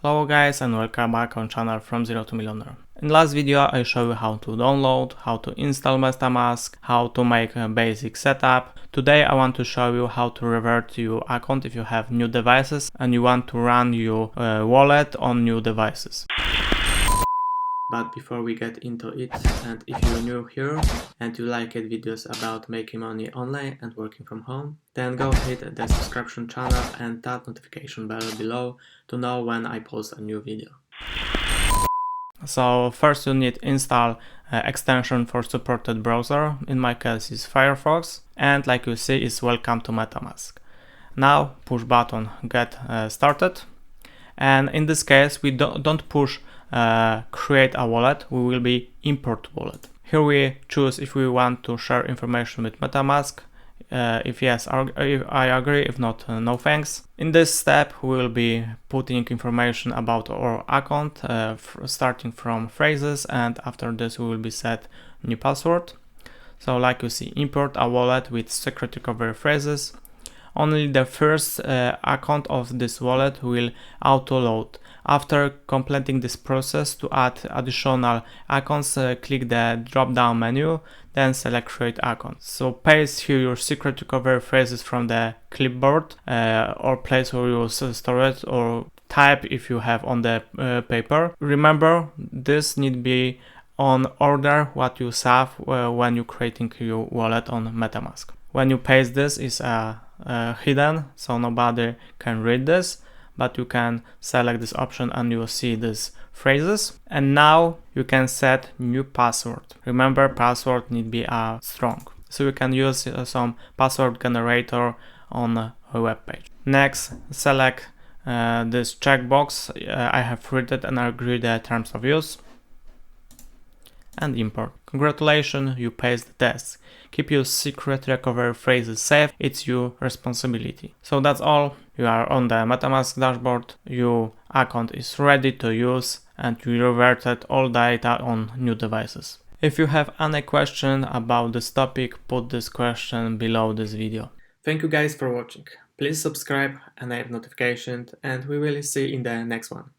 Hello guys and welcome back on channel from Zero to Millionaire. In last video I show you how to download, how to install MetaMask, how to make a basic setup. Today I want to show you how to revert your account if you have new devices and you want to run your wallet on new devices. But before we get into it, and if you're new here and you like videos about making money online and working from home, then go hit the subscription channel and that notification bell below to know when I post a new video. So first you need to install extension for supported browser. In my case is Firefox, and like you see is welcome to MetaMask. Now push button get started, and in this case we don't push create a wallet, we will be import wallet. Here we choose if we want to share information with MetaMask. If yes, if I agree, if not, no thanks. In this step we will be putting information about our account, starting from phrases, and after this we will be set new password. So like you see, import a wallet with secret recovery phrases. Only the first account of this wallet will auto-load. After completing this process, to add additional accounts, click the drop-down menu, then select create account. So paste here your secret recovery phrases from the clipboard or place where you store it, or type if you have on the paper. Remember, this need be on order what you save when you're creating your wallet on MetaMask. When you paste this, is hidden, so nobody can read this, but you can select this option and you will see these phrases. And now you can set new password. Remember, password need be strong, so you can use some password generator on a web page. Next, select this checkbox. I have read it and I agree the terms of use, and import. Congratulations, you passed the test. Keep your secret recovery phrases safe, it's your responsibility. So that's all. You are on the MetaMask dashboard, your account is ready to use, and you reverted all data on new devices. If you have any question about this topic, put this question below this video. Thank you guys for watching. Please subscribe, enable notifications, and we will see you in the next one.